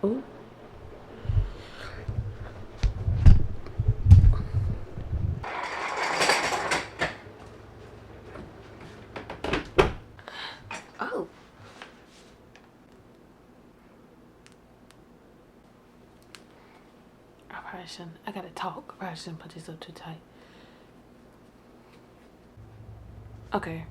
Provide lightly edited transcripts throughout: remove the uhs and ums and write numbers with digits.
Ooh. Oh. I probably shouldn't. I gotta talk. I probably shouldn't put this up too tight. Okay.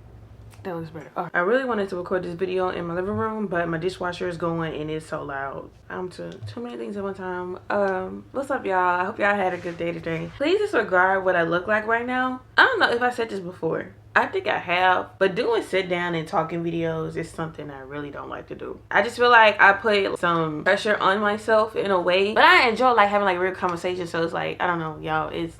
That looks better. I really wanted to record this video in my living room, but my dishwasher is going and it's so loud. I'm too many things at one time. What's up, y'all? I hope y'all had a good day today. Please disregard what I look like right now. I don't know if I said this before. I think I have, but doing sit down and talking videos is something I really don't like to do. I just feel like I put some pressure on myself in a way, but I enjoy like having like real conversations. So it's like, I don't know, y'all, it's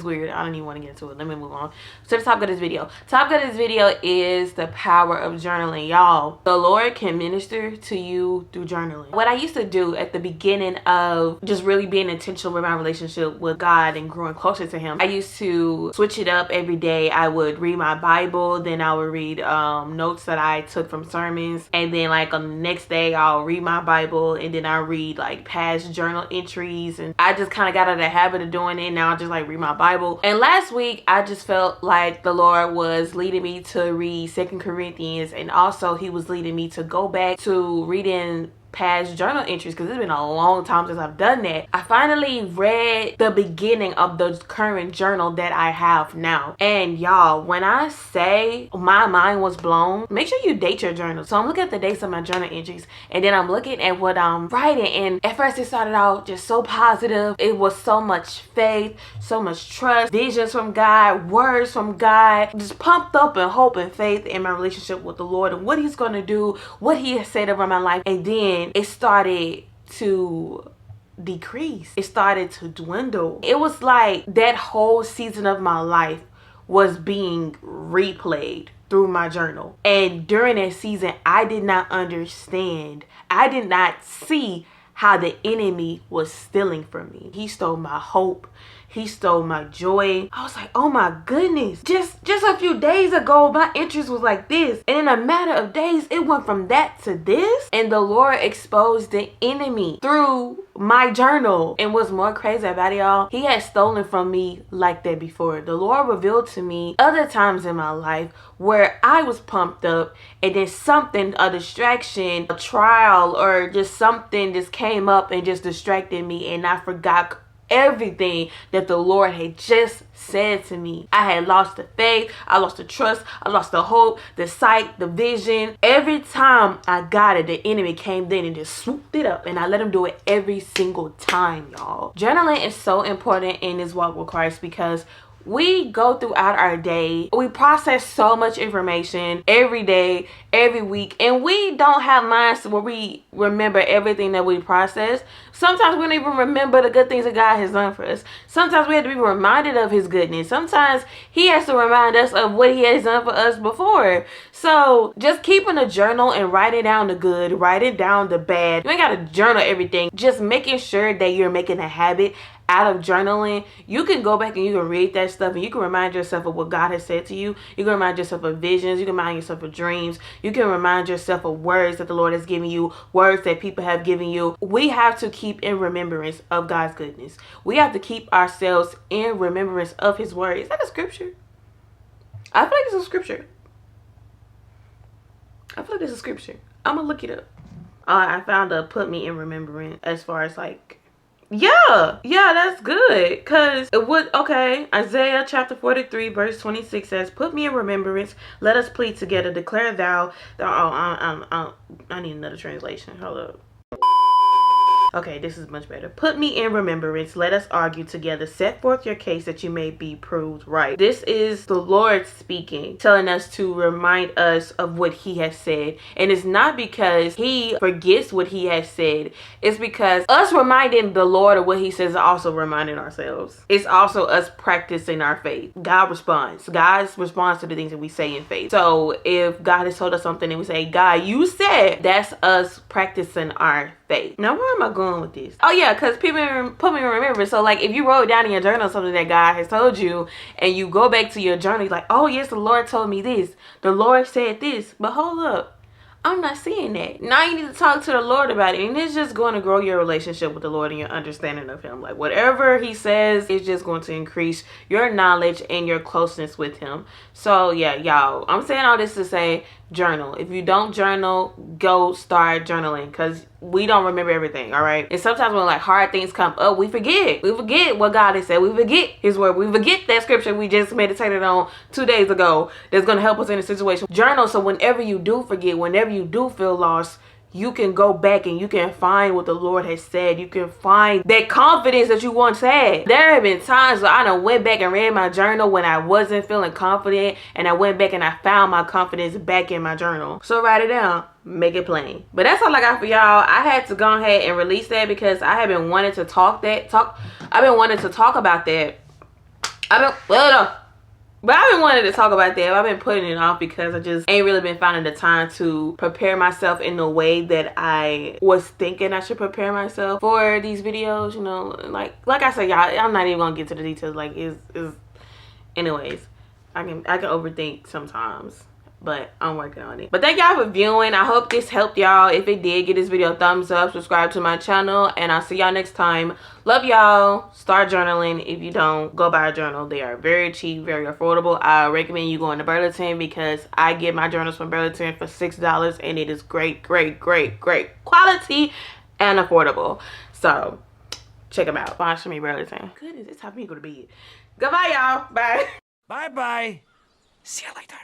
weird. I don't even want to get into it. Let me move on to the topic of this video. Topic of this video is the power of journaling. Y'all, the Lord can minister to you through journaling. What I used to do at the beginning of just really being intentional with my relationship with God and growing closer to him, I used to switch it up every day. I would read my Bible, then I would read notes that I took from sermons, and then like on the next day I'll read my Bible, and then I read like past journal entries. And I just kind of got out of the habit of doing it. Now I just like read my Bible. And last week I just felt like the Lord was leading me to read 2 Corinthians, and also he was leading me to go back to reading past journal entries because it's been a long time since I've done that. I finally read the beginning of the current journal that I have now, and y'all, when I say my mind was blown, make sure you date your journal. So I'm looking at the dates of my journal entries, and then I'm looking at what I'm writing, and at first it started out just so positive. It was so much faith, so much trust, visions from God, words from God, just pumped up in hope and faith in my relationship with the Lord and what he's going to do, what he has said over my life. And then it started to decrease. It started to dwindle. It was like that whole season of my life was being replayed through my journal. And during that season, I did not understand. I did not see how the enemy was stealing from me. He stole my hope. He stole my joy. I was like, oh my goodness. Just a few days ago, my interest was like this. And in a matter of days, it went from that to this. And the Lord exposed the enemy through my journal. And what's more crazy about it, y'all, he had stolen from me like that before. The Lord revealed to me other times in my life where I was pumped up, and then something, a distraction, a trial, or just something just came up and just distracted me, and I forgot everything that the Lord had just said to me. I had lost the faith, I lost the trust, I lost the hope, the sight, the vision. Every time I got it, the enemy came in and just swooped it up, and I let him do it every single time, y'all. Journaling is so important in this walk with Christ because we go throughout our day, we process so much information every day, every week, and we don't have minds where we remember everything that we process. Sometimes we don't even remember the good things that God has done for us. Sometimes we have to be reminded of his goodness. Sometimes he has to remind us of what he has done for us before. So just keeping a journal and writing down the good, writing down the bad. You ain't got to journal everything. Just making sure that you're making a habit out of journaling. You can go back and you can read that stuff, and you can remind yourself of what God has said to you. You can remind yourself of visions. You can remind yourself of dreams. You can remind yourself of words that the Lord has given you, words that people have given you. We have to keep in remembrance of God's goodness. We have to keep ourselves in remembrance of his word. Is that a scripture? I feel like it's a scripture. I feel like it's a scripture. I'm gonna look it up. I found a put me in remembrance as far as like, yeah, that's good. Because it would, okay, Isaiah chapter 43 verse 26 says, put me in remembrance, let us plead together, declare thou, I need another translation, hold up. Okay, this is much better. Put me in remembrance. Let us argue together. Set forth your case that you may be proved right. This is the Lord speaking, telling us to remind us of what he has said. And it's not because he forgets what he has said. It's because us reminding the Lord of what he says is also reminding ourselves. It's also us practicing our faith. God responds. God responds to the things that we say in faith. So if God has told us something and we say, God, you said, that's us practicing our faith. Now, where am I going with this? Oh yeah, because people put me in remembrance. So like if you wrote down in your journal something that God has told you, and you go back to your journal, you're like, oh yes, the Lord told me this, the Lord said this, but hold up, I'm not seeing that. Now you need to talk to the Lord about it. And it's just going to grow your relationship with the Lord and your understanding of him. Like whatever he says is just going to increase your knowledge and your closeness with him. So yeah, y'all, I'm saying all this to say journal. If you don't journal, go start journaling, because we don't remember everything, all right? And sometimes when like hard things come up, we forget what God has said. We forget his word. We forget that scripture we just meditated on 2 days ago that's going to help us in a situation. Journal, so whenever you do forget, whenever you do feel lost, you can go back and you can find what the Lord has said. You can find that confidence that you once had. There have been times where I done went back and read my journal when I wasn't feeling confident, and I went back and I found my confidence back in my journal. So write it down, make it plain. But that's all I got for y'all. I had to go ahead and release that because I have been wanting to talk about that. But I've been wanting to talk about that. I've been putting it off because I just ain't really been finding the time to prepare myself in the way that I was thinking I should prepare myself for these videos. You know, like I said, y'all, I'm not even gonna get to the details. Like, anyways, I can overthink sometimes, but I'm working on it. But thank y'all for viewing. I hope this helped y'all. If it did, give this video a thumbs up, subscribe to my channel, and I'll see y'all next time. Love y'all. Start journaling. If you don't, go buy a journal. They are very cheap, very affordable. I recommend you going to Burlington because I get my journals from Burlington for $6, and it is great quality and affordable. So check them out. Sponsor me, Burlington. Goodness, it's time for me to go to bed. Goodbye, y'all. Bye. Bye-bye. See you later.